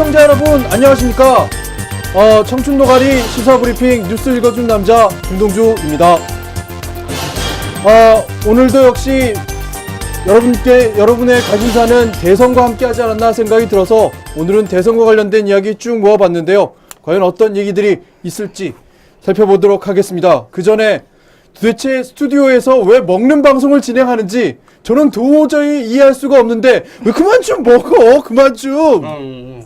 시청자 여러분 안녕하십니까. 청춘노가리 시사브리핑 뉴스 읽어준 남자 김동주입니다. 오늘도 역시 여러분의 관심사는 대선과 함께 하지 않았나 생각이 들어서 오늘은 대선과 관련된 이야기 쭉 모아봤는데요. 과연 어떤 얘기들이 있을지 살펴보도록 하겠습니다. 그 전에 도대체 스튜디오에서 왜 먹는 방송을 진행하는지 저는 도저히 이해할 수가 없는데 왜 그만 좀 먹어, 그만 좀.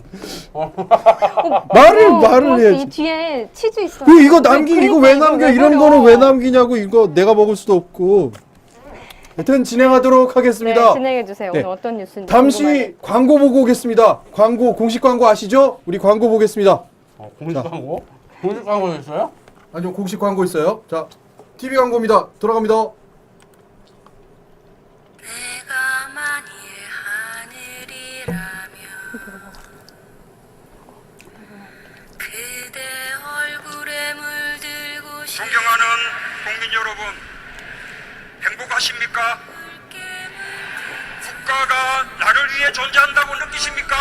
말을 해야지. 이 뒤에 치즈 있어. 이거 이거 왜 남겨? 이런 거는 왜 남기냐고. 이거 내가 먹을 수도 없고. 하여튼 진행하도록 하겠습니다. 네, 진행해주세요. 네. 오늘 어떤 뉴스인지 잠시 궁금하네. 광고 보고 오겠습니다. 공식 광고 아시죠? 우리 광고 보겠습니다. 공식 광고? 공식 광고 있어요? 아니요, 공식 광고 있어요. 자, TV 광고입니다. 돌아갑니다. 내가 만일 하늘이라면 그대 얼굴에 물들고 싶 존경하는 국민 여러분, 행복하십니까? 국가가 나를 위해 존재한다고 느끼십니까?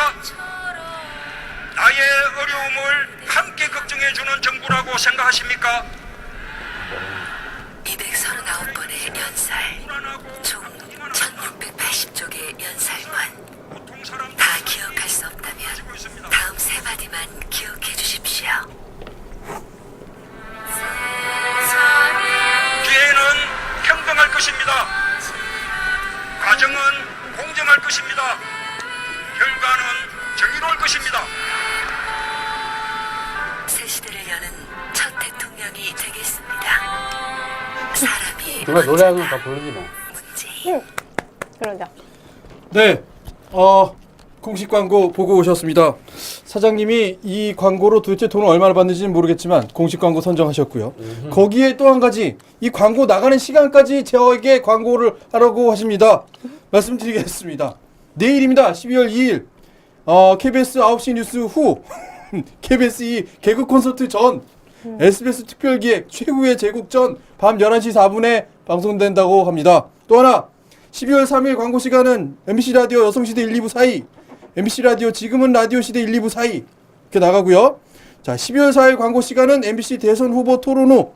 나의 어려움을 함께 걱정해주는 정부라고 생각하십니까? 239번의 연살, 총 1680쪽의 연살관. 다 기억할 수 없다면 다음 세 마디만 기억해 주십시오. 기회는 평등할 것입니다. 과정은 공정할 것입니다. 결과는 정의로울 것입니다. 새 시대를 여는 첫 대통령이 되겠습니다. 사람이 정말 노래하는 거 다 부르지 뭐. 문재인. 그러자. 네, 공식 광고 보고 오셨습니다. 사장님이 이 광고로 도대체 돈을 얼마나 받는지는 모르겠지만 공식 광고 선정하셨고요. 거기에 또 한 가지, 이 광고 나가는 시간까지 저에게 광고를 하라고 하십니다. 말씀드리겠습니다. 내일입니다. 12월 2일 KBS 9시 뉴스 후 KBS 2 개그 콘서트 전 SBS 특별기획 최후의 제국 전 밤 11시 4분에 방송된다고 합니다. 또 하나, 12월 3일 광고 시간은 MBC 라디오 여성시대 1, 2부 사이, MBC 라디오 지금은 라디오 시대 1, 2부 사이 이렇게 나가고요. 자, 12월 4일 광고 시간은 MBC 대선 후보 토론 후.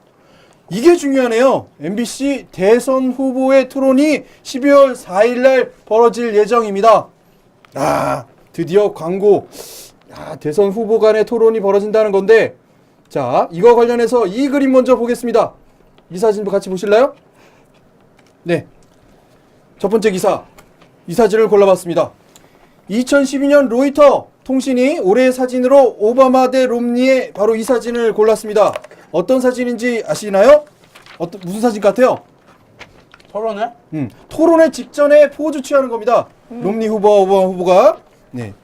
이게 중요하네요. MBC 대선 후보의 토론이 12월 4일 날 벌어질 예정입니다. 드디어 광고. 대선 후보 간의 토론이 벌어진다는 건데, 자, 이거 관련해서 이 그림 먼저 보겠습니다. 이 사진도 같이 보실래요? 네. 첫 번째 기사. 이 사진을 골라봤습니다. 2012년 로이터 통신이 올해의 사진으로 오바마 대 롬니의 바로 이 사진을 골랐습니다. 어떤 사진인지 아시나요? 무슨 사진 같아요? 토론회? 토론회 직전에 포즈 취하는 겁니다. 롬니 후보와 오바마 후보가. 네.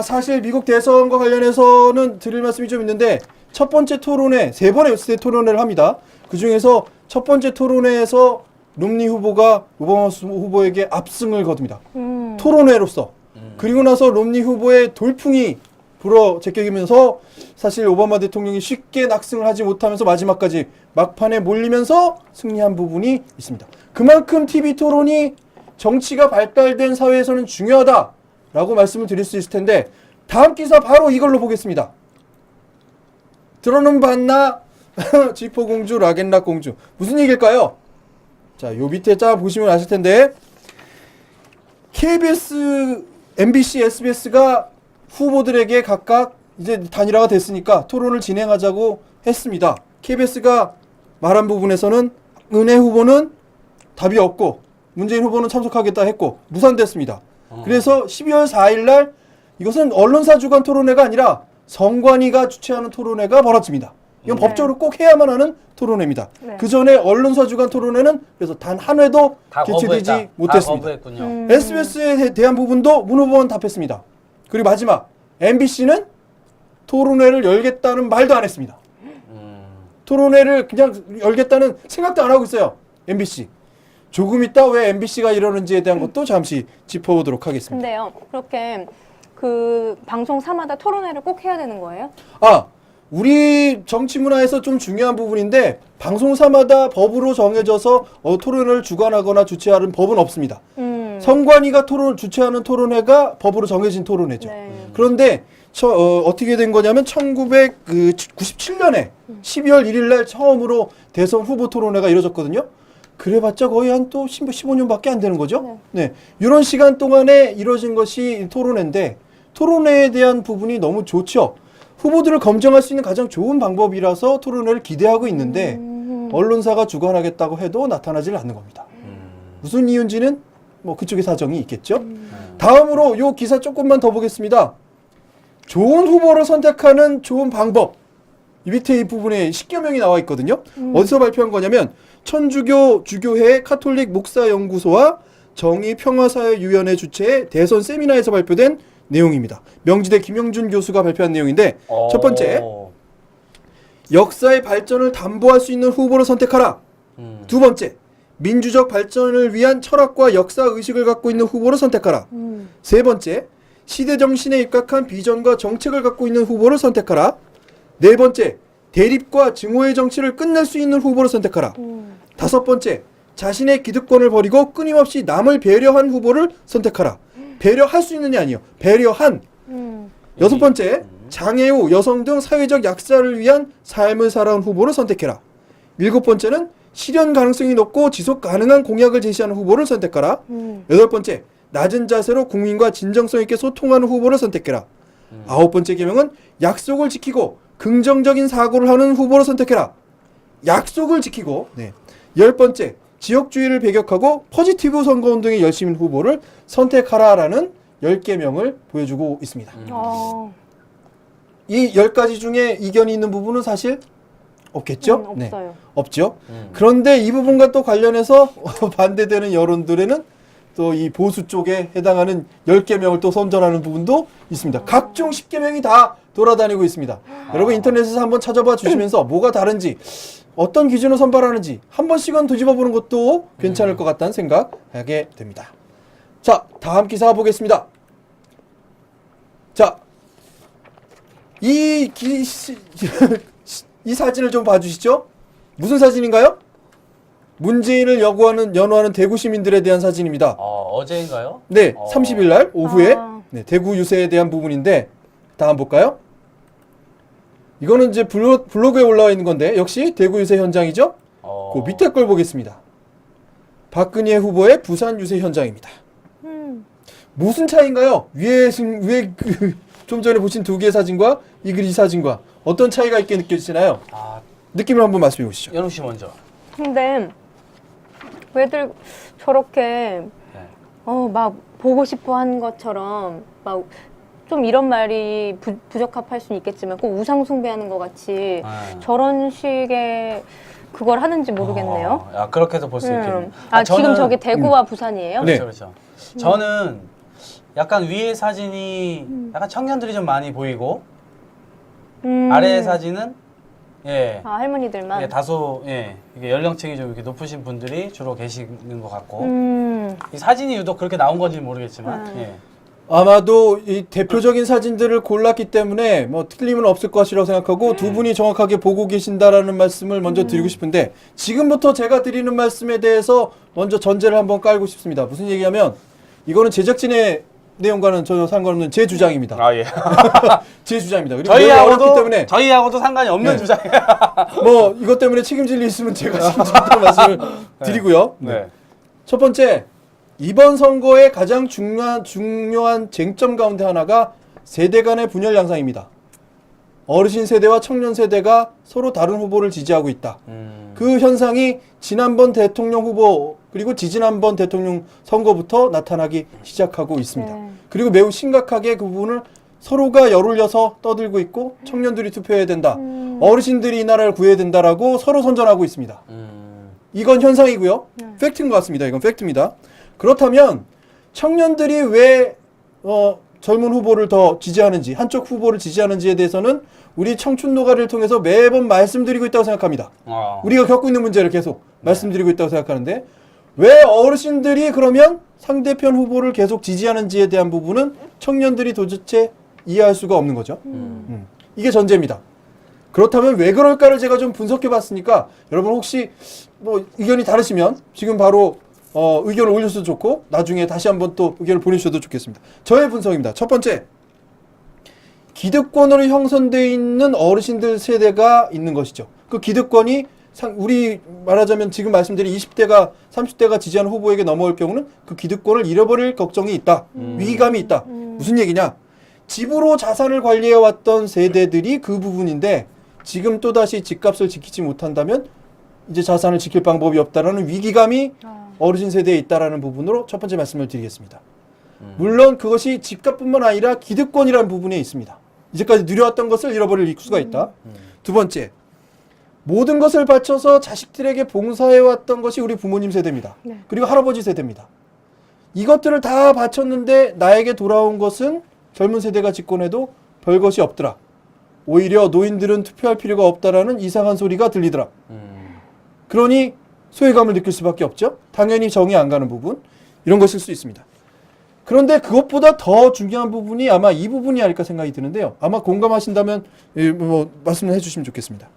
사실 미국 대선과 관련해서는 드릴 말씀이 좀 있는데, 첫 번째 토론회, 세 번의 토론회를 합니다. 그 중에서 첫 번째 토론회에서 롬니 후보가 오바마 후보에게 압승을 거둡니다. 토론회로서. 그리고 나서 롬니 후보의 돌풍이 불어 제껴지면서 사실 오바마 대통령이 쉽게 낙승을 하지 못하면서 마지막까지 막판에 몰리면서 승리한 부분이 있습니다. 그만큼 TV 토론이 정치가 발달된 사회에서는 중요하다라고 말씀을 드릴 수 있을 텐데, 다음 기사 바로 이걸로 보겠습니다. 들어는 봤나? 지포공주, 라겐락 공주. 무슨 얘기일까요? 자, 요 밑에 짜 보시면 아실 텐데, KBS, MBC, SBS가 후보들에게 각각 이제 단일화가 됐으니까 토론을 진행하자고 했습니다. KBS가 말한 부분에서는 은혜 후보는 답이 없고 문재인 후보는 참석하겠다 했고 무산됐습니다. 그래서 12월 4일 날 이것은 언론사 주관 토론회가 아니라 선관위가 주최하는 토론회가 벌어집니다. 이건 법적으로 꼭 해야만 하는 토론회입니다. 네. 그 전에 언론사 주관 토론회는 그래서 단 한 회도 개최되지 못했습니다. SBS에 대한 부분도 문 후보는 답했습니다. 그리고 마지막 MBC는 토론회를 열겠다는 말도 안 했습니다. 토론회를 그냥 열겠다는 생각도 안 하고 있어요. MBC. 조금 있다 왜 MBC가 이러는지에 대한 것도 잠시 짚어보도록 하겠습니다. 근데요, 그렇게 그 방송사마다 토론회를 꼭 해야 되는 거예요? 우리 정치 문화에서 좀 중요한 부분인데 방송사마다 법으로 정해져서 토론회를 주관하거나 주최하는 법은 없습니다. 선관위가 주최하는 토론회가 법으로 정해진 토론회죠. 네. 그런데 어떻게 된 거냐면 1997년에 12월 1일 날 처음으로 대선 후보 토론회가 이루어졌거든요. 그래봤자 거의 한 또 15년밖에 안 되는 거죠. 네. 이런 시간 동안에 이루어진 것이 토론회인데 토론회에 대한 부분이 너무 좋죠. 후보들을 검증할 수 있는 가장 좋은 방법이라서 토론회를 기대하고 있는데 언론사가 주관하겠다고 해도 나타나질 않는 겁니다. 무슨 이유인지는 뭐 그쪽의 사정이 있겠죠. 다음으로 요 기사 조금만 더 보겠습니다. 좋은 후보를 선택하는 좋은 방법. 이 밑에 이 부분에 10개명이 나와 있거든요. 어디서 발표한 거냐면 천주교 주교회 카톨릭 목사연구소와 정의평화사회위원회 주최의 대선 세미나에서 발표된 내용입니다. 명지대 김영준 교수가 발표한 내용인데 첫 번째, 역사의 발전을 담보할 수 있는 후보를 선택하라. 두 번째, 민주적 발전을 위한 철학과 역사의식을 갖고 있는 후보를 선택하라. 세 번째, 시대 정신에 입각한 비전과 정책을 갖고 있는 후보를 선택하라. 네 번째, 대립과 증오의 정치를 끝낼 수 있는 후보를 선택하라. 다섯 번째, 자신의 기득권을 버리고 끊임없이 남을 배려한 후보를 선택하라. 배려할 수 있느냐 아니요. 배려한. 여섯 번째, 장애 후 여성 등 사회적 약자를 위한 삶을 살아온 후보를 선택해라. 일곱 번째는 실현 가능성이 높고 지속 가능한 공약을 제시하는 후보를 선택하라. 여덟 번째, 낮은 자세로 국민과 진정성 있게 소통하는 후보를 선택해라. 아홉 번째 계명은 약속을 지키고 긍정적인 사고를 하는 후보를 선택해라. 약속을 지키고. 네. 열 번째, 지역주의를 배격하고 포지티브 선거운동에 열심인 후보를 선택하라라는 10개명을 보여주고 있습니다. 이 10가지 중에 이견이 있는 부분은 사실 없겠죠? 없어요. 네. 없죠. 그런데 이 부분과 또 관련해서 반대되는 여론들에는 또 이 보수 쪽에 해당하는 10개명을 또 선전하는 부분도 있습니다. 각종 10개명이 다 돌아다니고 있습니다. 여러분 인터넷에서 한번 찾아봐 주시면서 뭐가 다른지 어떤 기준을 선발하는지 한 번씩은 뒤집어 보는 것도 괜찮을 것 같다는 생각하게 됩니다. 자, 다음 기사 보겠습니다. 자, 이 사진을 좀 봐주시죠. 무슨 사진인가요? 문재인을 연호하는 대구 시민들에 대한 사진입니다. 어제인가요? 네, 30일 날 오후에 네, 대구 유세에 대한 부분인데 다음 볼까요? 이거는 이제 블로그에 올라와 있는 건데 역시 대구 유세 현장이죠? 그 밑에 걸 보겠습니다. 박근혜 후보의 부산 유세 현장입니다. 무슨 차이인가요? 위에 좀 전에 보신 두 개의 사진과 이 사진과 어떤 차이가 있게 느껴지시나요? 느낌을 한번 말씀해 보시죠. 연우 씨 먼저. 근데 왜들 저렇게 막 보고 싶어 하는 것처럼 막 좀 이런 말이 부적합할 수는 있겠지만 꼭 우상 숭배하는 것 같이 저런 식의 그걸 하는지 모르겠네요. 그렇게도 볼 수 있겠네요. 지금 저게 대구와 부산이에요? 네. 그렇죠. 저는 약간 위에 사진이 약간 청년들이 좀 많이 보이고 아래 사진은 할머니들만. 다소 이게 연령층이 좀 이렇게 높으신 분들이 주로 계시는 것 같고 이 사진이 유독 그렇게 나온 건지 모르겠지만 아마도 이 대표적인 사진들을 골랐기 때문에 뭐 틀림은 없을 것이라고 생각하고 두 분이 정확하게 보고 계신다라는 말씀을 먼저 드리고 싶은데 지금부터 제가 드리는 말씀에 대해서 먼저 전제를 한번 깔고 싶습니다. 무슨 얘기냐면 이거는 제작진의 내용과는 전혀 상관없는 제 주장입니다. 제 주장입니다. 그리고 어렵기 때문에 저희하고도 상관이 없는 주장이에요. 뭐 이것 때문에 책임질 일 있으면 제가 책임지도록 말씀을 드리고요. 네. 첫 번째, 이번 선거의 가장 중요한 쟁점 가운데 하나가 세대 간의 분열 양상입니다. 어르신 세대와 청년 세대가 서로 다른 후보를 지지하고 있다. 그 현상이 지난번 대통령 후보 그리고 지지난번 대통령 선거부터 나타나기 시작하고 있습니다. 그리고 매우 심각하게 그 부분을 서로가 열올려서 떠들고 있고 청년들이 투표해야 된다. 어르신들이 이 나라를 구해야 된다라고 서로 선전하고 있습니다. 이건 현상이고요. 팩트인 것 같습니다. 이건 팩트입니다. 그렇다면 청년들이 왜 젊은 후보를 더 지지하는지 한쪽 후보를 지지하는지에 대해서는 우리 청춘 노가리를 통해서 매번 말씀드리고 있다고 생각합니다. 우리가 겪고 있는 문제를 계속 말씀드리고 있다고 생각하는데 왜 어르신들이 그러면 상대편 후보를 계속 지지하는지에 대한 부분은 청년들이 도대체 이해할 수가 없는 거죠. 이게 전제입니다. 그렇다면 왜 그럴까를 제가 좀 분석해 봤으니까 여러분 혹시 뭐 의견이 다르시면 지금 바로 의견을 올려주셔도 좋고 나중에 다시 한번 또 의견을 보내주셔도 좋겠습니다. 저의 분석입니다. 첫 번째, 기득권으로 형성되어 있는 어르신들 세대가 있는 것이죠. 그 기득권이 우리 말하자면 지금 말씀드린 20대가 30대가 지지하는 후보에게 넘어올 경우는 그 기득권을 잃어버릴 걱정이 있다. 위기감이 있다. 무슨 얘기냐? 집으로 자산을 관리해왔던 세대들이 그 부분인데 지금 또다시 집값을 지키지 못한다면 이제 자산을 지킬 방법이 없다라는 위기감이 어르신 세대에 있다라는 부분으로 첫 번째 말씀을 드리겠습니다. 물론 그것이 집값뿐만 아니라 기득권이라는 부분에 있습니다. 이제까지 누려왔던 것을 잃어버릴 수가 있다. 두 번째, 모든 것을 바쳐서 자식들에게 봉사해왔던 것이 우리 부모님 세대입니다. 네. 그리고 할아버지 세대입니다. 이것들을 다 바쳤는데 나에게 돌아온 것은 젊은 세대가 집권해도 별것이 없더라. 오히려 노인들은 투표할 필요가 없다라는 이상한 소리가 들리더라. 그러니 소외감을 느낄 수밖에 없죠. 당연히 정이 안 가는 부분, 이런 것일 수 있습니다. 그런데 그것보다 더 중요한 부분이 아마 이 부분이 아닐까 생각이 드는데요. 아마 공감하신다면 말씀을 해주시면 좋겠습니다.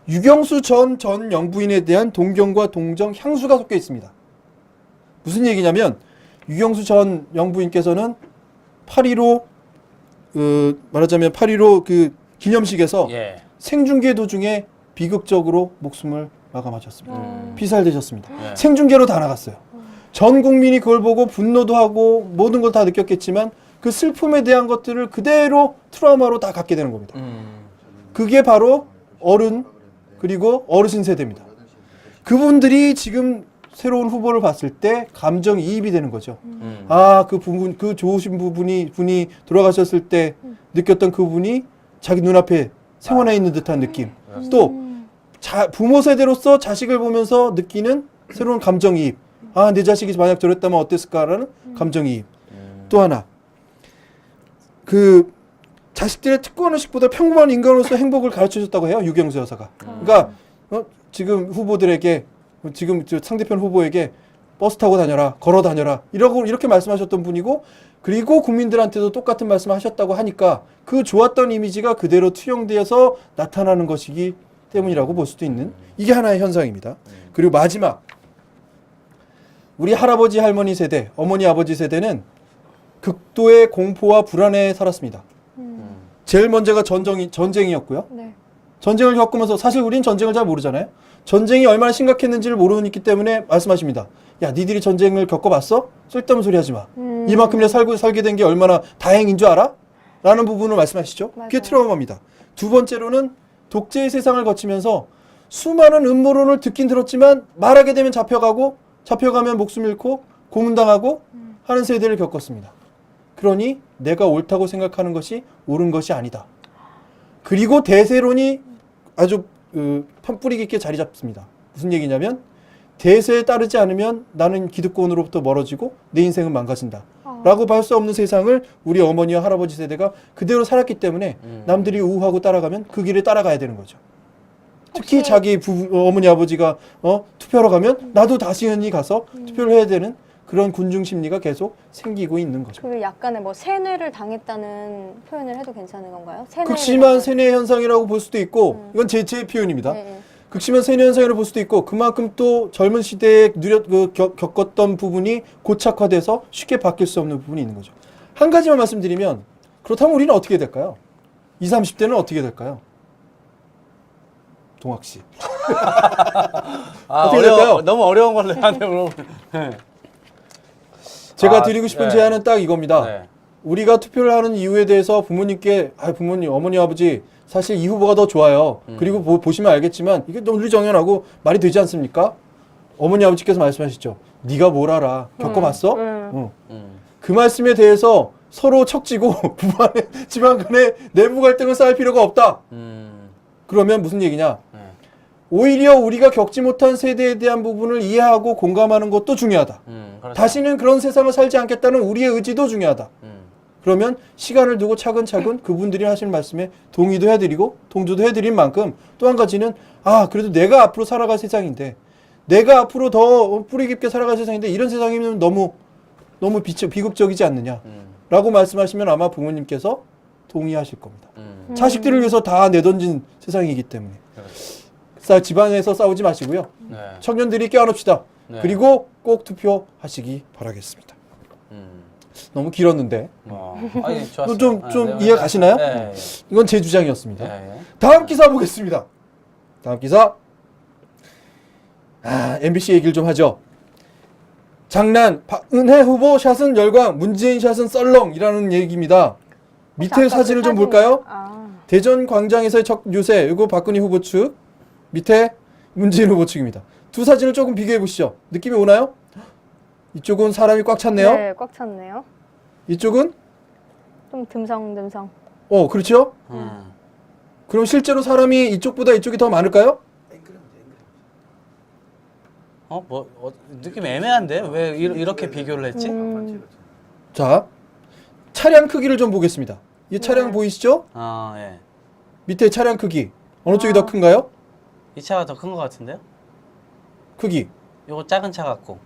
유경수 전 영부인에 대한 동경과 동정, 향수가 섞여 있습니다. 무슨 얘기냐면 유경수 전 영부인께서는 8.15 말하자면 8.15 그 기념식에서 예. 생중계 도중에 비극적으로 목숨을 마감하셨습니다. 피살되셨습니다. 예. 생중계로 다 나갔어요. 전 국민이 그걸 보고 분노도 하고 모든 걸 다 느꼈겠지만 그 슬픔에 대한 것들을 그대로 트라우마로 다 갖게 되는 겁니다. 그게 바로 어른 그리고 어르신 세대입니다. 그분들이 지금 새로운 후보를 봤을 때 감정이입이 되는 거죠. 아, 그 부분, 그 좋으신 분이 돌아가셨을 때 느꼈던 그분이 자기 눈앞에 생활해 있는 듯한 느낌. 또 부모 세대로서 자식을 보면서 느끼는 새로운 감정이입. 아, 내 자식이 만약 저랬다면 어땠을까라는 감정이입. 또 하나, 그 자식들의 특권의식보다 평범한 인간으로서 행복을 가르쳐줬다고 해요. 유경수 여사가. 그러니까 지금 후보들에게 지금 상대편 후보에게 버스 타고 다녀라, 걸어 다녀라 이렇게 말씀하셨던 분이고, 그리고 국민들한테도 똑같은 말씀하셨다고 하니까 그 좋았던 이미지가 그대로 투영되어서 나타나는 것이기 때문이라고 볼 수도 있는, 이게 하나의 현상입니다. 그리고 마지막, 우리 할아버지 할머니 세대, 어머니 아버지 세대는 극도의 공포와 불안에 살았습니다. 제일 먼저가 전쟁이었고요. 네. 전쟁을 겪으면서, 사실 우리는 전쟁을 잘 모르잖아요. 전쟁이 얼마나 심각했는지를 모르기 때문에 말씀하십니다. 야, 니들이 전쟁을 겪어봤어? 쓸데없는 소리 하지 마. 이만큼이나 살게 된 게 얼마나 다행인 줄 알아? 라는 부분을 말씀하시죠. 그게 맞아요. 트라우마입니다. 두 번째로는 독재의 세상을 거치면서 수많은 음모론을 듣긴 들었지만 말하게 되면 잡혀가면 목숨 잃고 고문당하고 하는 세대를 겪었습니다. 그러니 내가 옳다고 생각하는 것이 옳은 것이 아니다. 그리고 대세론이 아주 뿌리 깊게 자리 잡습니다. 무슨 얘기냐면 대세에 따르지 않으면 나는 기득권으로부터 멀어지고 내 인생은 망가진다. 라고 할 수 없는 세상을 우리 어머니와 할아버지 세대가 그대로 살았기 때문에 남들이 우우하고 따라가면 그 길을 따라가야 되는 거죠. 특히 혹시- 자기 어머니 아버지가 투표하러 가면 나도 다시은이 가서 투표를 해야 되는 그런 군중 심리가 계속 생기고 있는 거죠. 그 약간의 뭐 세뇌를 당했다는 표현을 해도 괜찮은 건가요? 극심한 세뇌 현상이라고 볼 수도 있고, 이건 제 표현입니다. 네. 극심한 세뇌 현상이라고 볼 수도 있고, 그만큼 또 젊은 시대에 겪었던 부분이 고착화돼서 쉽게 바뀔 수 없는 부분이 있는 거죠. 한 가지만 말씀드리면, 그렇다면 우리는 어떻게 될까요? 20, 30대는 어떻게 될까요? 동학 씨. 어떻게 될까요? 너무 어려운 걸 나한테 물어보네. 제가 드리고 싶은 네. 제안은 딱 이겁니다. 네. 우리가 투표를 하는 이유에 대해서 부모님께, 부모님, 어머니, 아버지, 사실 이 후보가 더 좋아요. 그리고 보시면 알겠지만 이게 논리정연하고 말이 되지 않습니까? 어머니, 아버지께서 말씀하시죠. 네가 뭘 알아? 겪어봤어? 응. 그 말씀에 대해서 서로 척지고 집안 간에 내부 갈등을 쌓을 필요가 없다. 그러면 무슨 얘기냐? 오히려 우리가 겪지 못한 세대에 대한 부분을 이해하고 공감하는 것도 중요하다. 그렇죠. 다시는 그런 세상을 살지 않겠다는 우리의 의지도 중요하다. 그러면 시간을 두고 차근차근 그분들이 하시는 말씀에 동의도 해드리고 동조도 해드린 만큼, 또 한 가지는 그래도 내가 앞으로 살아갈 세상인데, 내가 앞으로 더 뿌리 깊게 살아갈 세상인데 이런 세상이면 너무 비극적이지 않느냐 라고 말씀하시면 아마 부모님께서 동의하실 겁니다. 자식들을 위해서 다 내던진 세상이기 때문에 집안에서 싸우지 마시고요. 네. 청년들이 껴안읍시다. 네. 그리고 꼭 투표하시기 바라겠습니다. 너무 길었는데 아니, 좋았어요. 좀 내용 이해 가시나요? 네. 이건 제 주장이었습니다. 네. 다음 기사 보겠습니다. 다음 기사. MBC 얘기를 좀 하죠. 장난, 박은혜 후보 샷은 열광, 문재인 샷은 썰렁이라는 얘기입니다. 밑에 아까 사진을 그 좀 사진- 볼까요? 아, 대전 광장에서의 첫 유세, 이거 박근혜 후보 측, 밑에 문재인 후보 측입니다. 두 사진을 조금 비교해 보시죠. 느낌이 오나요? 이쪽은 사람이 꽉 찼네요. 네, 꽉 찼네요. 이쪽은 좀 듬성듬성. 그렇죠? 그럼 실제로 사람이 이쪽보다 이쪽이 더 많을까요? 느낌 애매한데? 왜 이렇게 비교를 했지? 자, 차량 크기를 좀 보겠습니다. 이 차량 네. 보이시죠? 예. 밑에 차량 크기. 어느 쪽이 더 큰가요? 이 차가 더 큰 것 같은데요? 크기. 요거 작은 차 같고.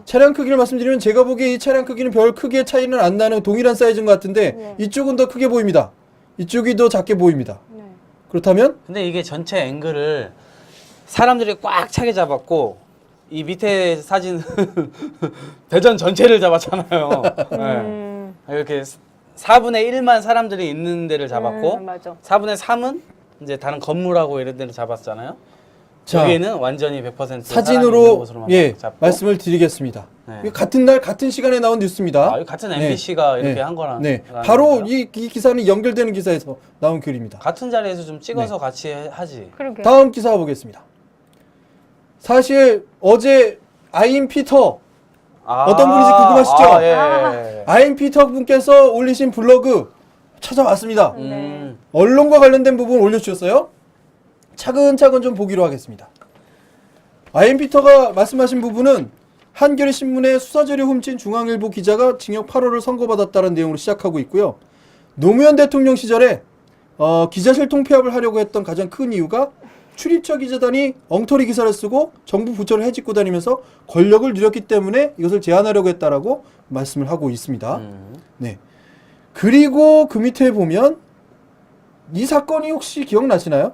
차량 크기를 말씀드리면 제가 보기에 이 차량 크기는 별 크기의 차이는 안 나는 동일한 사이즈인 것 같은데 네. 이쪽은 더 크게 보입니다. 이쪽이 더 작게 보입니다. 네. 그렇다면 근데 이게 전체 앵글을 사람들이 꽉 차게 잡았고 이 밑에 사진 대전 전체를 잡았잖아요. 네. 이렇게 4분의 1만 사람들이 있는 데를 잡았고 맞아. 4분의 3은 이제 다른 건물하고 이런 데를 잡았잖아요. 자, 여기에는 완전히 100% 사진으로 잡고. 말씀을 드리겠습니다. 네. 이거 같은 날 같은 시간에 나온 뉴스입니다. 이거 같은 MBC가 이렇게 한 거랑 바로 이 기사는 연결되는 기사에서 나온 글입니다. 같은 자리에서 좀 찍어서 같이 하지. 그러게. 다음 기사 보겠습니다. 사실 어제 아임 피터 어떤 분인지 궁금하시죠? 예. 아임 피터 분께서 올리신 블로그 찾아왔습니다. 네. 언론과 관련된 부분 올려주셨어요. 차근차근 좀 보기로 하겠습니다. 아임 피터가 말씀하신 부분은 한겨레 신문에 수사자료 훔친 중앙일보 기자가 징역 8월을 선고받았다는 내용으로 시작하고 있고요. 노무현 대통령 시절에 기자실 통폐합을 하려고 했던 가장 큰 이유가 출입처 기자단이 엉터리 기사를 쓰고 정부 부처를 헤집고 다니면서 권력을 누렸기 때문에 이것을 제한하려고 했다라고 말씀을 하고 있습니다. 네. 그리고 그 밑에 보면 이 사건이 혹시 기억나시나요?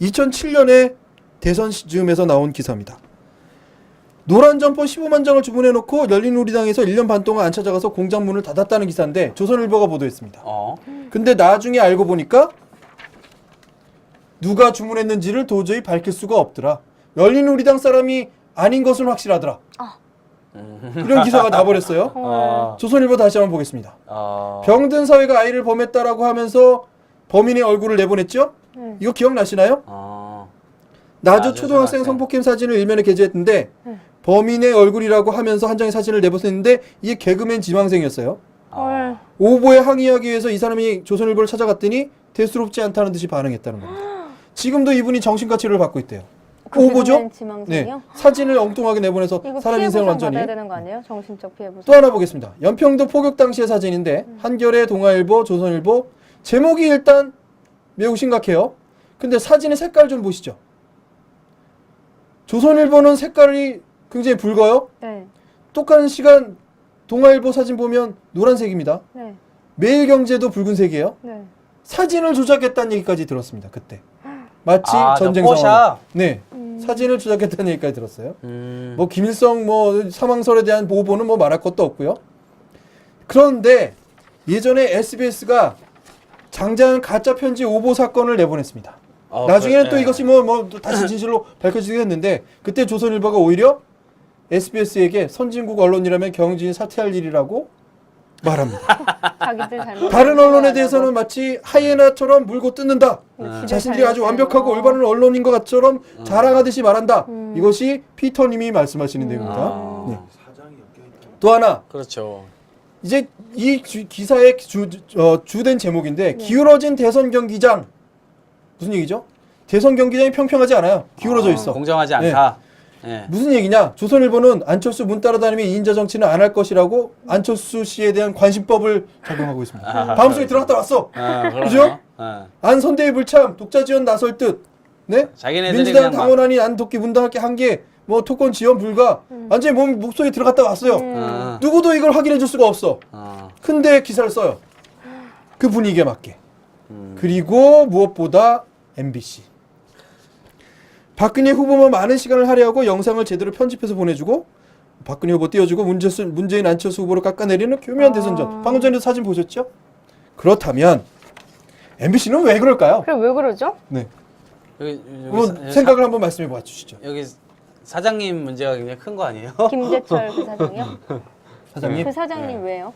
2007년에 대선 시즌에서 나온 기사입니다. 노란 점퍼 15만 장을 주문해놓고 열린우리당에서 1년 반 동안 안 찾아가서 공장 문을 닫았다는 기사인데 조선일보가 보도했습니다. 근데 나중에 알고 보니까 누가 주문했는지를 도저히 밝힐 수가 없더라. 열린우리당 사람이 아닌 것은 확실하더라. 이런 기사가 나버렸어요. 조선일보 다시 한번 보겠습니다. 병든 사회가 아이를 범했다라고 하면서 범인의 얼굴을 내보냈죠? 이거 기억나시나요? 나주 초등학생 성폭행 사진을 일면에 게재했는데 범인의 얼굴이라고 하면서 한 장의 사진을 내보냈는데 이게 개그맨 지망생이었어요. 오보에 항의하기 위해서 이 사람이 조선일보를 찾아갔더니 대수롭지 않다는 듯이 반응했다는 겁니다. 지금도 이분이 정신과 치료를 받고 있대요. 오보죠? 네, 사진을 엉뚱하게 내보내서 이거 사람 피해 인생을 보상 완전히. 받아야 되는 거 아니에요? 정신적 피해 보상. 또 하나 보겠습니다. 연평도 포격 당시의 사진인데 한겨레, 동아일보, 조선일보 제목이 일단 매우 심각해요. 근데 사진의 색깔 좀 보시죠. 조선일보는 색깔이 굉장히 붉어요. 네. 똑같은 시간 동아일보 사진 보면 노란색입니다. 네. 매일경제도 붉은색이에요. 네. 사진을 조작했다는 얘기까지 들었습니다. 그때 마치 전쟁 포샵? 상황. 네, 사진을 조작했다는 얘기까지 들었어요. 뭐 김일성 뭐 사망설에 대한 보고는 뭐 말할 것도 없고요. 그런데 예전에 SBS가 장자연 가짜 편지 오보 사건을 내보냈습니다. 나중에는 또 이것이 뭐 다시 진실로 밝혀지게 했는데 그때 조선일보가 오히려 SBS에게 선진국 언론이라면 경진이 사퇴할 일이라고 말합니다. 자기들 잘못. 다른 언론에 대해서는 마치 하이에나처럼 물고 뜯는다. 자신들이 아주 완벽하고 올바른 언론인 것 같처럼 자랑하듯이 말한다. 이것이 피터님이 말씀하시는 내용입니다. 네. 또 하나. 그렇죠. 이제 이 기사의 주된 제목인데 기울어진 대선 경기장. 무슨 얘기죠? 대선 경기장이 평평하지 않아요. 기울어져 있어. 공정하지 않다. 네. 무슨 얘기냐? 조선일보는 안철수 문 따라다니며 2인자 정치는 안 할 것이라고 안철수 씨에 대한 관심법을 적용하고 있습니다. 다음속에 들어갔다 왔어. 그죠? 안 선대위 불참, 독자 지원 나설 듯. 네? 자기네들이 민주당 그냥 당원 아닌 안 돕기 문당할게 한 게, 뭐 토건 지원 불가. 완전히 목소리 들어갔다 왔어요. 누구도 이걸 확인해 줄 수가 없어. 근데 기사를 써요. 그 분위기에 맞게. 그리고 무엇보다 MBC. 박근혜 후보만 많은 시간을 할애하고 영상을 제대로 편집해서 보내주고 박근혜 후보 띄워주고 문재인 안철수 후보를 깎아내리는 교묘한 대선전. 방금 전에 사진 보셨죠? 그렇다면 MBC는 왜 그럴까요? 그럼 왜 그러죠? 네. 여기 한번 생각을 한번 말씀해 봐 주시죠. 여기 사장님 문제가 굉장히 큰 거 아니에요? 김재철 그 사장이요? 사장님. 그 사장님 왜요?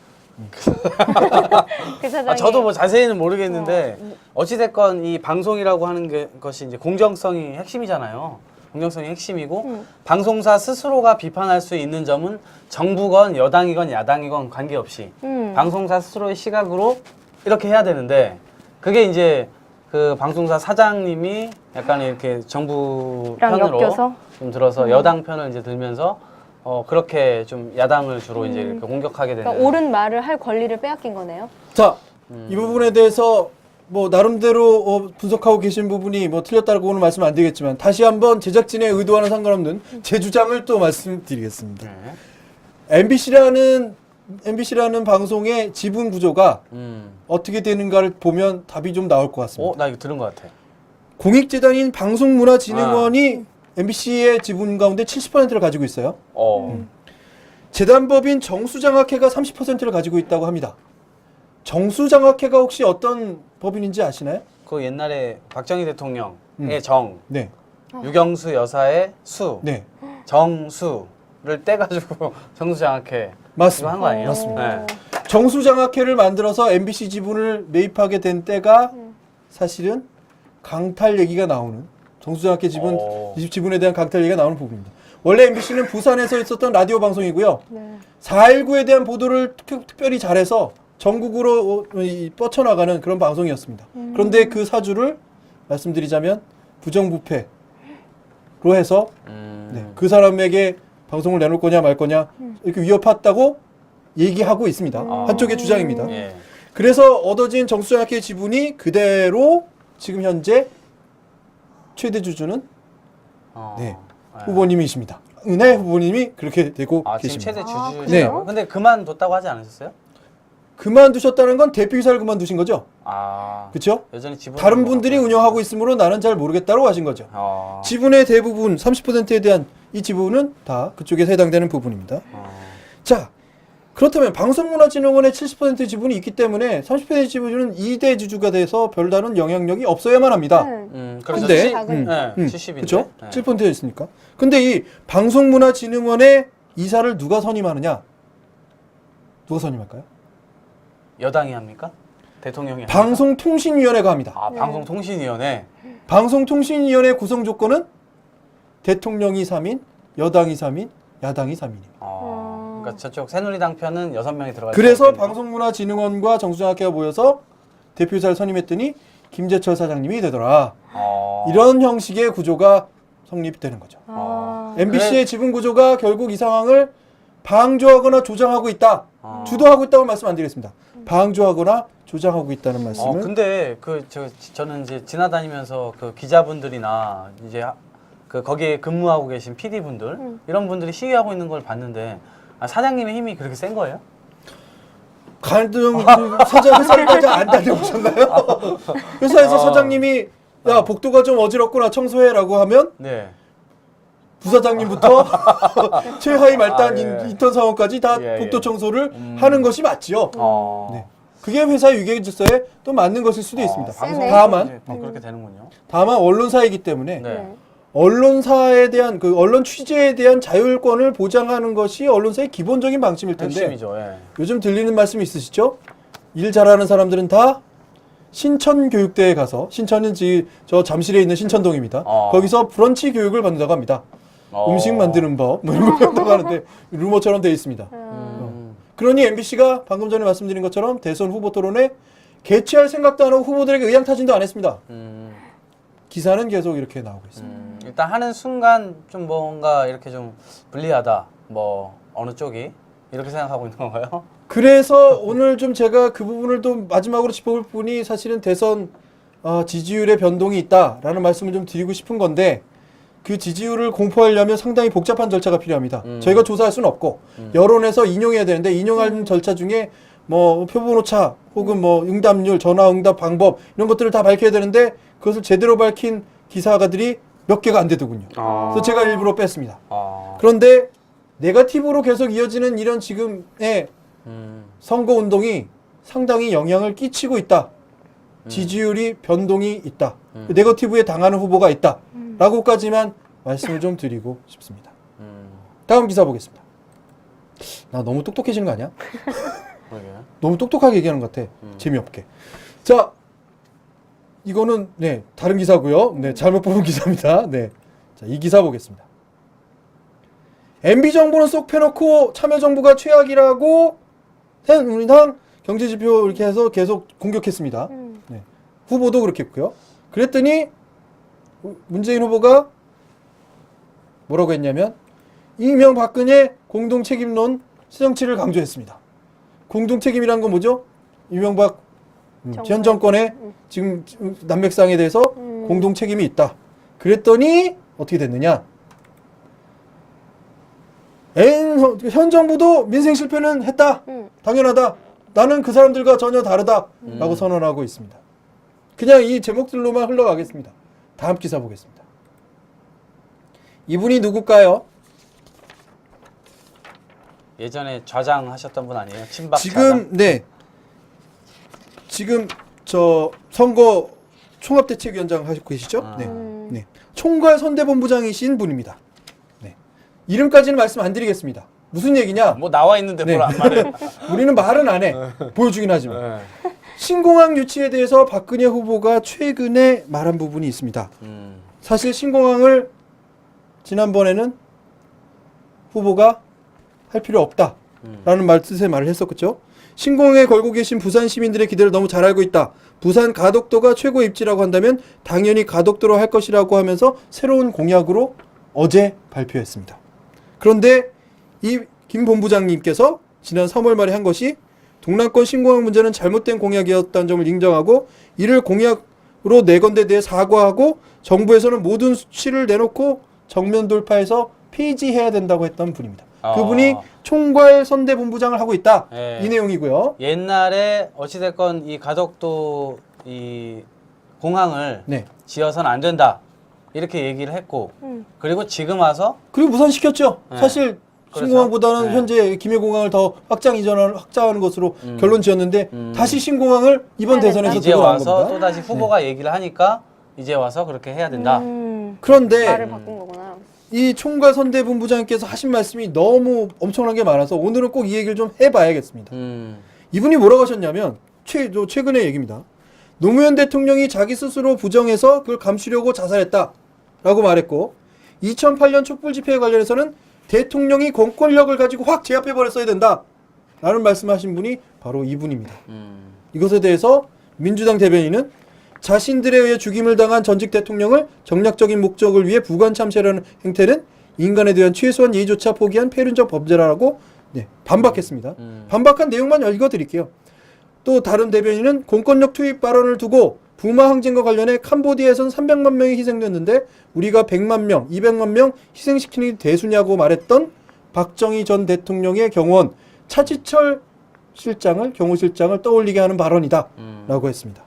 그 사장님. 아, 저도 뭐 자세히는 모르겠는데 어찌됐건 이 방송이라고 하는 것이 이제 공정성이 핵심이잖아요. 공정성이 핵심이고 방송사 스스로가 비판할 수 있는 점은 정부건 여당이건 야당이건 관계없이 방송사 스스로의 시각으로 이렇게 해야 되는데 그게 이제 그 방송사 사장님이 약간 이렇게 정부 랑 편으로 엮여서? 좀 들어서 여당 편을 이제 들면서 그렇게 좀 야당을 주로 이제 이렇게 공격하게 되는. 그러니까 옳은 말을 할 권리를 빼앗긴 거네요. 자, 이 부분에 대해서 뭐 나름대로 분석하고 계신 부분이 뭐 틀렸다고는 말씀 안 드리겠지만 다시 한번 제작진의 의도와는 상관없는 제 주장을 또 말씀드리겠습니다. MBC라는 방송의 지분 구조가 어떻게 되는가를 보면 답이 좀 나올 것 같습니다. 나 이거 들은 것 같아. 공익재단인 방송문화진흥원이 MBC의 지분 가운데 70%를 가지고 있어요. 재단법인 정수장학회가 30%를 가지고 있다고 합니다. 정수장학회가 혹시 어떤 법인인지 아시나요? 그 옛날에 박정희 대통령의 네. 유경수 여사의 수, 네. 정수를 떼가지고 정수장학회 맞습니다. 이거 한 거 아니에요? 맞습니다. 네. 정수장학회를 만들어서 MBC 지분을 매입하게 된 때가 사실은 강탈 얘기가 나오는 정수장학회 지분에 대한 강탈 얘기가 나오는 부분입니다. 원래 MBC는 부산에서 있었던 라디오 방송이고요. 4.19에 대한 보도를 특별히 잘해서 전국으로 뻗쳐나가는 그런 방송이었습니다. 그런데 그 사주를 말씀드리자면 부정부패로 해서 그 사람에게 방송을 내놓을 거냐 말 거냐 이렇게 위협했다고 얘기하고 있습니다. 한쪽의 주장입니다. 예. 그래서 얻어진 정수장학회 지분이 그대로 지금 현재 최대 주주는 후보님이십니다. 은혜 후보님이 그렇게 되고 지금 계십니다. 최대 주주시죠? 네. 근데 그만뒀다고 하지 않으셨어요? 그만두셨다는 건 대표이사를 그만두신 거죠? 그렇죠? 여전히 지분 다른 분들이 운영하고 있으므로 나는 잘 모르겠다고 하신 거죠. 아. 지분의 대부분 30%에 대한 이 지분은 다 그쪽에 해당되는 부분입니다. 자, 그렇다면 방송문화진흥원의 70% 지분이 있기 때문에 30% 지분은 2대 주주가 돼서 별다른 영향력이 없어야만 합니다. 그렇죠. 근데 70인데. 그렇죠? 7%에 있으니까. 근데 이 방송문화진흥원의 이사를 누가 선임하느냐? 누가 선임할까요? 여당이 합니까? 대통령이 합니까? 방송통신위원회가 합니다. 방송통신위원회. 방송통신위원회 구성 조건은 대통령이 3인, 여당이 3인, 야당이 3인입니다. 그러니까 저쪽 새누리당 편은 6명이 들어가. 그래서 방송문화진흥원과 정수장학회가 모여서 대표이사를 선임했더니 김재철 사장님이 되더라. 이런 형식의 구조가 성립되는 거죠. MBC의 지분 구조가 결국 이 상황을 방조하거나 조장하고 있다. 주도하고 있다고 말씀 안 드리겠습니다. 방조하거나 조장하고 있다는 말씀을. 근데 저는 이제 지나다니면서 그 기자분들이나 이제 그 거기에 근무하고 계신 PD분들 이런 분들이 시위하고 있는 걸 봤는데 사장님의 힘이 그렇게 센 거예요? 회사를 안 다녀보셨나요? 회사에서 사장님이 야 복도가 좀 어지럽구나 청소해라고 하면 부사장님부터 최하위 말단 인턴 사원까지 다 복도 청소를 하는 것이 맞지요. 네. 그게 회사의 위계 질서에 또 맞는 것일 수도 있습니다. 다만 그렇게 되는군요. 다만 언론사이기 때문에 언론사에 대한 그 언론 취재에 대한 자율권을 보장하는 것이 언론사의 기본적인 방침일 텐데 핵심이죠. 요즘 들리는 말씀이 있으시죠? 일 잘하는 사람들은 다 신천교육대에 가서 신천은 저 잠실에 있는 신천동입니다. 거기서 브런치 교육을 받는다고 합니다. 음식 만드는 법 뭐 이런 거 배운다고 하는데 루머처럼 되어 있습니다. 그러니 MBC가 방금 전에 말씀드린 것처럼 대선 후보 토론에 개최할 생각도 안 하고 후보들에게 의향타진도 안 했습니다. 기사는 계속 이렇게 나오고 있습니다. 일단 하는 순간 좀 뭔가 이렇게 좀 불리하다. 뭐 어느 쪽이 이렇게 생각하고 있는 건가요? 그래서 오늘 좀 제가 그 부분을 또 마지막으로 짚어볼 부분이 사실은 대선 지지율의 변동이 있다라는 말씀을 좀 드리고 싶은 건데 그 지지율을 공포하려면 상당히 복잡한 절차가 필요합니다. 저희가 조사할 수는 없고 여론에서 인용해야 되는데 인용하는 절차 중에 뭐 표본 오차 혹은 뭐 응답률, 전화 응답 방법 이런 것들을 다 밝혀야 되는데 그것을 제대로 밝힌 기사가들이 몇 개가 안 되더군요. 그래서 제가 일부러 뺐습니다. 그런데 네거티브로 계속 이어지는 이런 지금의 선거 운동이 상당히 영향을 끼치고 있다. 지지율이 변동이 있다. 네거티브에 당하는 후보가 있다. 라고까지만 말씀을 좀 드리고 싶습니다. 다음 기사 보겠습니다. 나 너무 똑똑해지는 거 아니야? 그러게요. 너무 똑똑하게 얘기하는 것 같아. 재미없게. 자, 이거는 네 다른 기사고요. 네 잘못 뽑은 기사입니다. 네, 자, 이 기사 보겠습니다. MB 정부는 쏙 패놓고 참여정부가 최악이라고 새누리당 경제지표 이렇게 해서 계속 공격했습니다. 네. 후보도 그렇게 했고요. 그랬더니 문재인 후보가 뭐라고 했냐면 이명박근혜 공동책임론 시정치를 강조했습니다. 공동책임이란 건 뭐죠? 이명박 현 정권의 지금 난맥상에 대해서 공동책임이 있다. 그랬더니 어떻게 됐느냐? 현 정부도 민생 실패는 했다. 당연하다. 나는 그 사람들과 전혀 다르다. 라고 선언하고 있습니다. 그냥 이 제목들로만 흘러가겠습니다. 다음 기사 보겠습니다. 이분이 누굴까요? 예전에 좌장하셨던 분 아니에요? 친박 지금 좌장? 네. 지금 저 선거 총합대책위원장 하시고 계시죠? 아. 네. 네. 총괄 선대본부장이신 분입니다. 네. 이름까지는 말씀 안 드리겠습니다. 무슨 얘기냐? 뭐 나와 있는데 네. 뭘 안 말해? 우리는 말은 안 해. 보여주긴 하지만. 네. 신공항 유치에 대해서 박근혜 후보가 최근에 말한 부분이 있습니다. 사실 신공항을 지난번에는 후보가 할 필요 없다라는 뜻의 말을 했었죠. 신공항에 걸고 계신 부산 시민들의 기대를 너무 잘 알고 있다. 부산 가덕도가 최고 입지라고 한다면 당연히 가덕도로 할 것이라고 하면서 새로운 공약으로 어제 발표했습니다. 그런데 이 김 본부장님께서 지난 3월 말에 한 것이 동남권 신공항 문제는 잘못된 공약이었다는 점을 인정하고 이를 공약으로 내건 데 대해 사과하고 정부에서는 모든 수치를 내놓고 정면 돌파해서 폐지해야 된다고 했던 분입니다. 그분이 총괄 선대본부장을 하고 있다. 네. 이 내용이고요. 옛날에 어찌됐건 이 가덕도 이 공항을 네. 지어서는 안 된다 이렇게 얘기를 했고 그리고 지금 와서 그리고 무산시켰죠. 네. 사실 그래서? 신공항보다는 네. 현재 김해공항을 더 확장하는 것으로 결론 지었는데 다시 신공항을 이번 해야 대선에서 된다. 이제 들어간 와서 겁니다. 또 다시 후보가 얘기를 하니까 이제 와서 그렇게 해야 된다. 그런데 말을 바꾼 거구나. 이 총괄 선대본부장께서 하신 말씀이 너무 엄청난 게 많아서 오늘은 꼭 이 얘기를 좀 해봐야겠습니다. 이분이 뭐라고 하셨냐면 최근의 얘기입니다. 노무현 대통령이 자기 스스로 부정해서 그걸 감추려고 자살했다라고 말했고 2008년 촛불 집회에 관련해서는 대통령이 공권력을 가지고 확 제압해버렸어야 된다라는 말씀하신 분이 바로 이분입니다. 이것에 대해서 민주당 대변인은 자신들에 의해 죽임을 당한 전직 대통령을 정략적인 목적을 위해 부관 참세라는 행태는 인간에 대한 최소한 예의조차 포기한 폐륜적 범죄라고 반박했습니다. 반박한 내용만 읽어드릴게요. 또 다른 대변인은 공권력 투입 발언을 두고 부마 항쟁과 관련해 캄보디아에선 300만 명이 희생됐는데 우리가 100만 명, 200만 명 희생시키는 게 대수냐고 말했던 박정희 전 대통령의 경호원 차지철 경호실장을 떠올리게 하는 발언이다 라고 했습니다.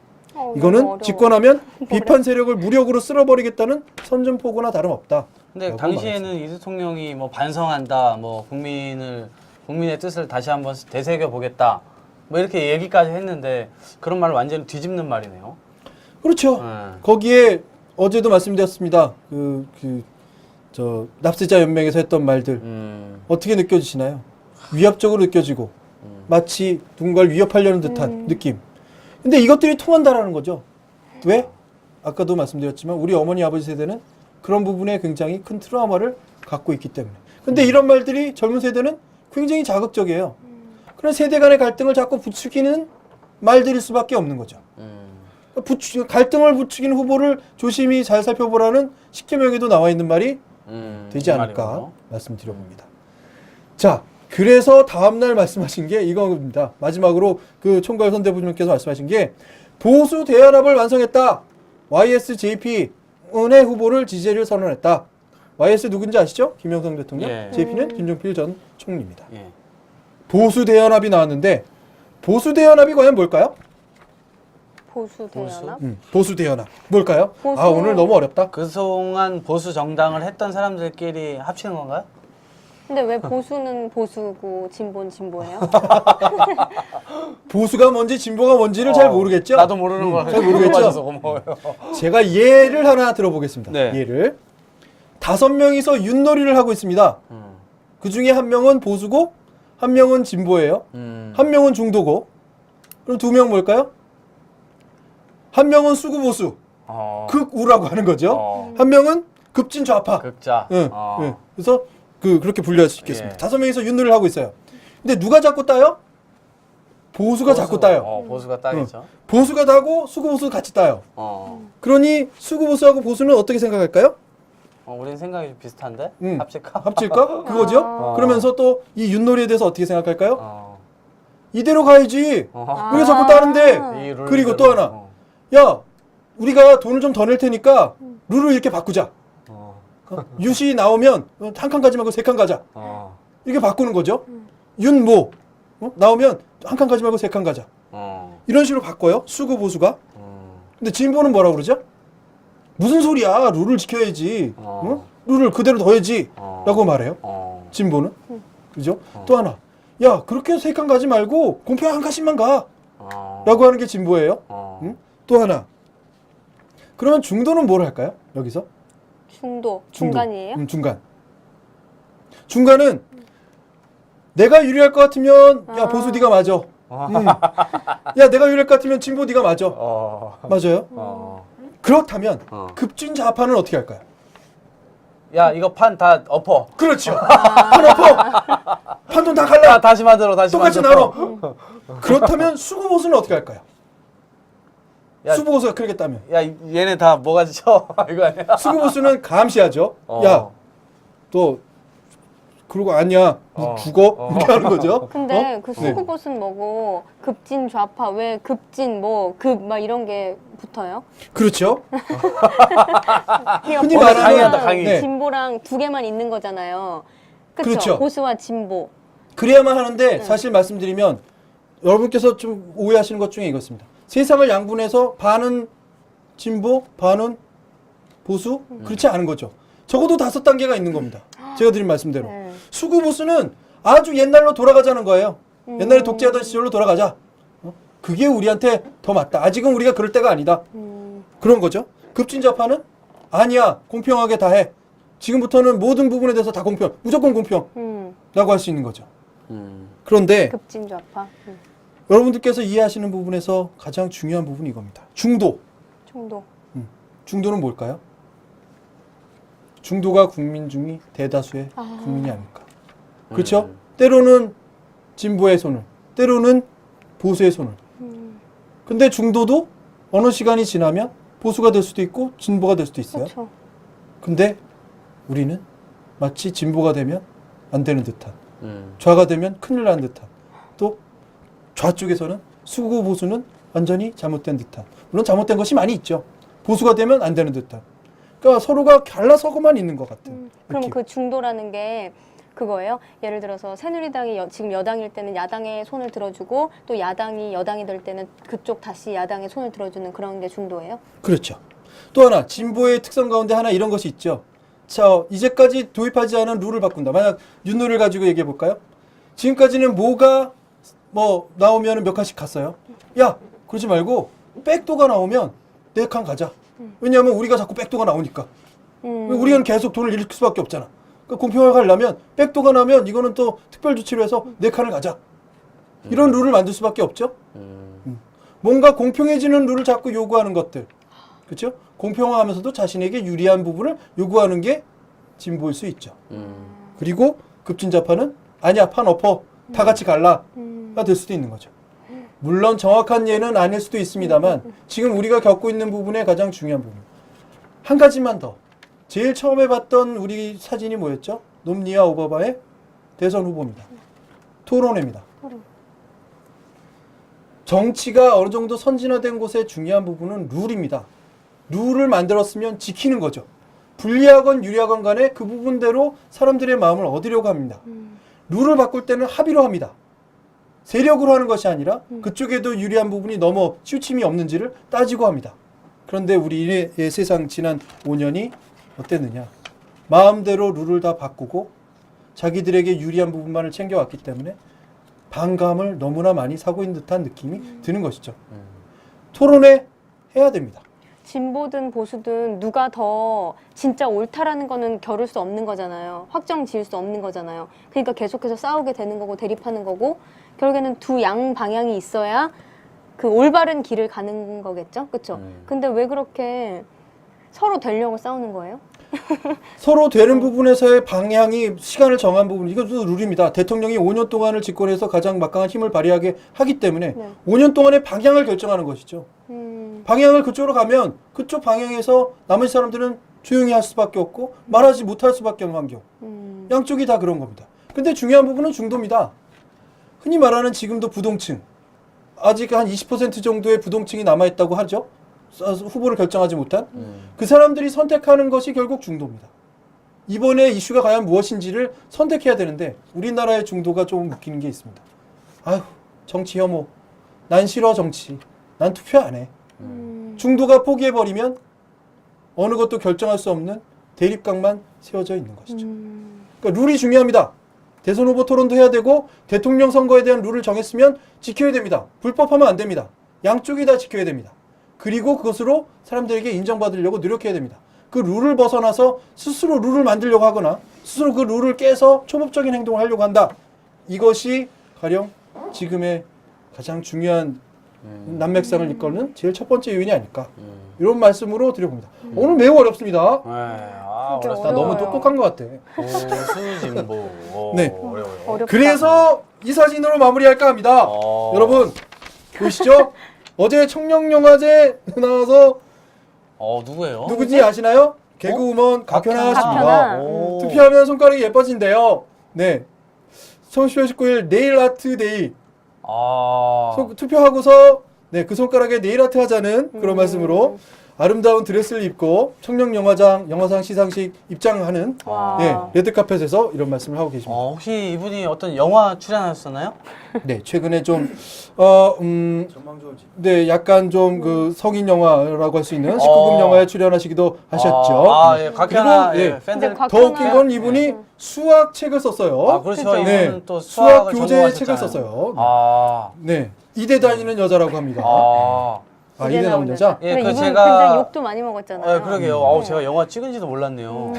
이거는 집권하면 비판 세력을 무력으로 쓸어버리겠다는 선전포고나 다름없다. 근데 당시에는 이 대통령이 뭐 반성한다, 뭐 국민의 뜻을 다시 한번 되새겨 보겠다, 뭐 이렇게 얘기까지 했는데 그런 말을 완전히 뒤집는 말이네요. 그렇죠. 거기에 어제도 말씀드렸습니다. 납세자 연맹에서 했던 말들 어떻게 느껴지시나요? 위압적으로 느껴지고 마치 누군가를 위협하려는 듯한 느낌. 근데 이것들이 통한다라는 거죠. 왜? 아까도 말씀드렸지만 우리 어머니 아버지 세대는 그런 부분에 굉장히 큰 트라우마를 갖고 있기 때문에. 근데 이런 말들이 젊은 세대는 굉장히 자극적이에요. 그런 세대 간의 갈등을 자꾸 부추기는 말들일 수밖에 없는 거죠. 갈등을 부추기는 후보를 조심히 잘 살펴보라는 10개명에도 나와 있는 말이 되지 않을까 말이군요. 말씀드려봅니다. 자, 그래서 다음날 말씀하신 게 이겁니다. 마지막으로 그 총괄 선대부님께서 말씀하신 게 보수 대연합을 완성했다. YSJP 은혜 후보를 지지를 선언했다. YS 누군지 아시죠? 김영삼 대통령. 예. JP는 김종필 전 총리입니다. 예. 보수 대연합이 나왔는데 보수 대연합이 과연 뭘까요? 보수 대연합? 보수 대연합 뭘까요? 보수- 아 오늘 너무 어렵다. 그동안 보수 정당을 했던 사람들끼리 합치는 건가요? 근데 왜 보수는 보수고 진보는 진보예요? 보수가 뭔지 진보가 뭔지를 잘 모르겠죠? 나도 모르는 걸 잘 모르겠죠? 물어봐줘서 고마워요. 제가 예를 하나 들어보겠습니다. 네. 예를 5명이서 윷놀이를 하고 있습니다. 그 중에 한 명은 보수고 한 명은 진보예요. 한 명은 중도고. 그럼 2명 뭘까요? 한 명은 수구보수, 극우라고 하는 거죠. 한 명은 급진 좌파. 극자. 응, 응. 그래서 그렇게 분류할 수 있겠습니다. 5명이서 윷놀이를 하고 있어요. 근데 누가 자꾸 따요? 보수가 자꾸 따요. 보수가 따겠죠. 보수가 따고 수구보수 같이 따요. 그러니 수구보수하고 보수는 어떻게 생각할까요? 우린 생각이 비슷한데? 응. 합칠까? 합칠까? 그거죠? 아. 그러면서 또 이 윷놀이에 대해서 어떻게 생각할까요? 이대로 가야지. 우리가 자꾸 따는데. 이 룰 그리고 또 대로. 하나. 야, 우리가 돈을 좀 더 낼 테니까 룰을 이렇게 바꾸자. 윷이 나오면 한 칸 가지 말고 3칸 가자. 이렇게 바꾸는 거죠. 윷모 나오면 한 칸 가지 말고 3칸 가자. 이런 식으로 바꿔요. 수구 보수가. 근데 진보는 뭐라고 그러죠? 무슨 소리야? 룰을 지켜야지. 응? 룰을 그대로 둬야지. 라고 말해요. 진보는. 그죠? 또 하나. 야, 그렇게 3칸 가지 말고 공평 한 칸씩만 가. 라고 하는 게 진보예요. 응? 또 하나. 그러면 중도는 뭘 할까요? 여기서? 중도. 중도. 중간이에요? 중간. 중간은 내가 유리할 것 같으면 야 보수 네가 맞아. 야 내가 유리할 것 같으면 진보 네가 맞아. 맞아요. 그렇다면 급진 좌파는 어떻게 할까요? 야, 이거 판 다 엎어. 그렇죠. 판 엎어. 판돈 다 갈라. 야, 다시 만들어, 다시 똑같이 만들어. 나눠. 그렇다면 수구보수는 어떻게 할까요? 야, 수구보수가 그러겠다면 야, 얘네 다 뭐가지 쳐? 이거 아니야? 수구보수는 감시하죠. 야, 너 그러고 아니야. 죽어. 이렇게 하는 거죠. 근데 그 수구보수는 뭐고 급진 좌파 왜 급진 뭐 급 막 이런 게 붙어요? 그렇죠. 흔히 말하는 강의한다, 강의. 네. 진보랑 두 개만 있는 거잖아요. 그쵸? 그렇죠. 보수와 진보. 그래야만 하는데 사실 말씀드리면 여러분께서 좀 오해하시는 것 중에 이것입니다. 세상을 양분해서 반은 진보, 반은 보수? 그렇지 않은 거죠. 적어도 5단계가 있는 겁니다. 제가 드린 말씀대로. 네. 수구보수는 아주 옛날로 돌아가자는 거예요. 옛날에 독재하던 시절로 돌아가자. 그게 우리한테 더 맞다. 아직은 우리가 그럴 때가 아니다. 그런 거죠. 급진좌파는 아니야. 공평하게 다 해. 지금부터는 모든 부분에 대해서 다 공평. 무조건 공평. 라고 할 수 있는 거죠. 그런데 급진 좌파. 여러분들께서 이해하시는 부분에서 가장 중요한 부분이 이겁니다. 중도. 중도. 중도는 뭘까요? 중도가 국민 중이 대다수의 국민이 아닐까. 그렇죠? 때로는 진보의 손을, 때로는 보수의 손을. 근데 중도도 어느 시간이 지나면 보수가 될 수도 있고 진보가 될 수도 있어요. 그렇죠. 근데 우리는 마치 진보가 되면 안 되는 듯한, 좌가 되면 큰일 나는 듯한, 또 좌쪽에서는 수구 보수는 완전히 잘못된 듯한, 물론 잘못된 것이 많이 있죠. 보수가 되면 안 되는 듯한. 그러니까 서로가 갈라서고만 있는 것 같은. 그럼 느낌. 그 중도라는 게 그거예요? 예를 들어서 새누리당이 지금 여당일 때는 야당의 손을 들어주고 또 야당이 여당이 될 때는 그쪽 다시 야당의 손을 들어주는 그런 게 중도예요? 그렇죠. 또 하나 진보의 특성 가운데 하나 이런 것이 있죠. 자, 이제까지 도입하지 않은 룰을 바꾼다. 만약 윷놀이를 가지고 얘기해 볼까요? 지금까지는 뭐가 뭐 나오면 몇 칸씩 갔어요. 야, 그러지 말고 백도가 나오면 4칸 가자. 왜냐하면 우리가 자꾸 백도가 나오니까. 우리는 계속 돈을 잃을 수밖에 없잖아. 그러니까 공평하게 하려면 백도가 나면 이거는 또 특별 조치로 해서 4칸을 가자. 이런 룰을 만들 수밖에 없죠. 뭔가 공평해지는 룰을 자꾸 요구하는 것들. 그렇죠? 공평화하면서도 자신에게 유리한 부분을 요구하는 게 진보일 수 있죠. 그리고 급진좌파는 아니야, 판 엎어. 다 같이 갈라가 될 수도 있는 거죠. 물론 정확한 예는 아닐 수도 있습니다만 지금 우리가 겪고 있는 부분의 가장 중요한 부분. 한 가지만 더. 제일 처음에 봤던 우리 사진이 뭐였죠? 놈니아 오바마의 대선 후보입니다. 토론회입니다. 정치가 어느 정도 선진화된 곳의 중요한 부분은 룰입니다. 룰을 만들었으면 지키는 거죠. 불리하건 유리하건 간에 그 부분대로 사람들의 마음을 얻으려고 합니다. 룰을 바꿀 때는 합의로 합니다. 세력으로 하는 것이 아니라 그쪽에도 유리한 부분이 넘어 치우침이 없는지를 따지고 합니다. 그런데 우리의 세상 지난 5년이 어땠느냐. 마음대로 룰을 다 바꾸고 자기들에게 유리한 부분만을 챙겨왔기 때문에 반감을 너무나 많이 사고 있는 듯한 느낌이 드는 것이죠. 토론회 해야 됩니다. 진보든 보수든 누가 더 진짜 옳다라는 거는 겨룰 수 없는 거잖아요. 확정 지을 수 없는 거잖아요. 그러니까 계속해서 싸우게 되는 거고 대립하는 거고 결국에는 두 양 방향이 있어야 그 올바른 길을 가는 거겠죠. 그렇죠? 근데 왜 그렇게 서로 되려고 싸우는 거예요? 서로 되는 부분에서의 방향이 시간을 정한 부분, 이것도 룰입니다. 대통령이 5년 동안을 집권해서 가장 막강한 힘을 발휘하게 하기 때문에 네. 5년 동안의 방향을 결정하는 것이죠. 방향을 그쪽으로 가면 그쪽 방향에서 나머지 사람들은 조용히 할 수밖에 없고 말하지 못할 수밖에 없는 환경. 양쪽이 다 그런 겁니다. 근데 중요한 부분은 중도입니다. 흔히 말하는 지금도 부동층, 아직 한 20% 정도의 부동층이 남아있다고 하죠. 후보를 결정하지 못한 그 사람들이 선택하는 것이 결국 중도입니다. 이번에 이슈가 과연 무엇인지를 선택해야 되는데 우리나라의 중도가 조금 웃기는 게 있습니다. 아휴, 정치 혐오, 난 싫어 정치, 난 투표 안 해. 중도가 포기해버리면 어느 것도 결정할 수 없는 대립각만 세워져 있는 것이죠. 그러니까 룰이 중요합니다. 대선 후보 토론도 해야 되고 대통령 선거에 대한 룰을 정했으면 지켜야 됩니다. 불법하면 안 됩니다. 양쪽이 다 지켜야 됩니다. 그리고 그것으로 사람들에게 인정받으려고 노력해야 됩니다. 그 룰을 벗어나서 스스로 룰을 만들려고 하거나 스스로 그 룰을 깨서 초법적인 행동을 하려고 한다. 이것이 가령 지금의 가장 중요한 난맥상을 이끄는 제일 첫 번째 요인이 아닐까. 이런 말씀으로 드려봅니다. 오늘 매우 어렵습니다. 진짜 나 너무 어려워요. 똑똑한 것 같아. 보수진보. 네. 어려워요. 어렵다. 그래서 이 사진으로 마무리할까 합니다. 여러분 보이시죠? 어제 청룡영화제 나와서 누구예요? 누구지 아시나요? 개그우먼 박현아 씨입니다. 박현아. 투표하면 손가락이 예뻐진대요. 네. 10월 19일 네일 아트 데이. 투표하고서 네, 그 손가락에 네일 아트 하자는 그런 말씀으로 아름다운 드레스를 입고 영화상 시상식 입장하는 와. 네, 레드카펫에서 이런 말씀을 하고 계십니다. 혹시 이분이 어떤 영화 출연하셨나요? 네, 최근에 좀 네, 약간 좀 그 성인 영화라고 할 수 있는 19금 영화에 출연하시기도 하셨죠. 예, 박현아 그리고, 예, 예, 팬들. 근데 더 웃긴 건 이분이 수학 책을 썼어요. 그렇죠. 그죠. 이분은 네, 또 수학 수학을 교재 책을 전공하셨잖아요. 썼어요. 네, 이대 다니는 여자라고 합니다. 이대 나온 여자. 예, 근데 그 이분 제가 굉장히 욕도 많이 먹었잖아요. 그러게요. 제가 영화 찍은지도 몰랐네요.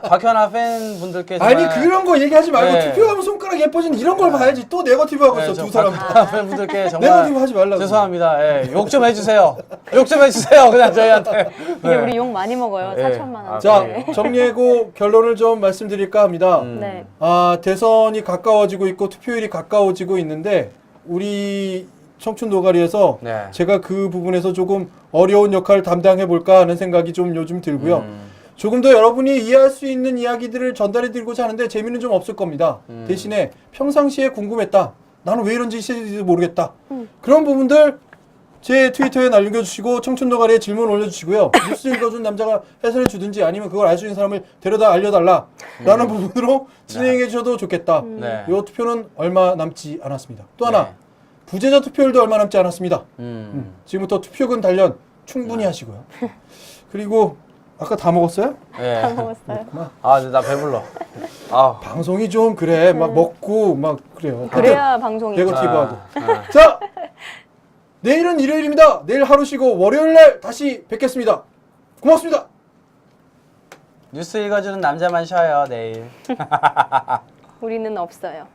박현아 팬분들께 아니 정말 그런 거 얘기하지 말고 네. 투표하면 손가락 예뻐지는 이런 걸 봐야지. 또 네거티브 하고 있어 저 두 사람. 박현아 팬분들께 정말 네거티브 하지 말라고. 죄송합니다. 예, 욕 좀 해주세요. 욕 좀 해주세요. 그냥 저희한테. 근데 우리 욕 많이 먹어요. 네. 4천만 원. 자, 네. 정리하고 결론을 좀 말씀드릴까 합니다. 네. 대선이 가까워지고 있고 투표율이 가까워지고 있는데 우리 청춘 노가리에서 네. 제가 그 부분에서 조금 어려운 역할을 담당해 볼까 하는 생각이 좀 요즘 들고요. 조금 더 여러분이 이해할 수 있는 이야기들을 전달해 드리고자 하는데 재미는 좀 없을 겁니다. 대신에 평상시에 궁금했다. 나는 왜 이런 짓인지 모르겠다. 그런 부분들 제 트위터에 남겨주시고 청춘 노가리에 질문 올려주시고요. 뉴스 읽어준 남자가 해설해 주든지 아니면 그걸 알 수 있는 사람을 데려다 알려달라 라는 부분으로 진행해 주셔도 좋겠다. 네. 이 투표는 얼마 남지 않았습니다. 또 하나 네. 부재자 투표율도 얼마 남지 않았습니다. 지금부터 투표권 단련 충분히 하시고요. 그리고 아까 다 먹었어요? 예. 다 먹었어요. 나 배불러. 방송이 좀 그래 막 먹고 막 그래요. 그래야 방송이. 네거티브하고. 자, 내일은 일요일입니다. 내일 하루 쉬고 월요일날 다시 뵙겠습니다. 고맙습니다. 뉴스 읽어주는 남자만 쉬어요 내일. 우리는 없어요.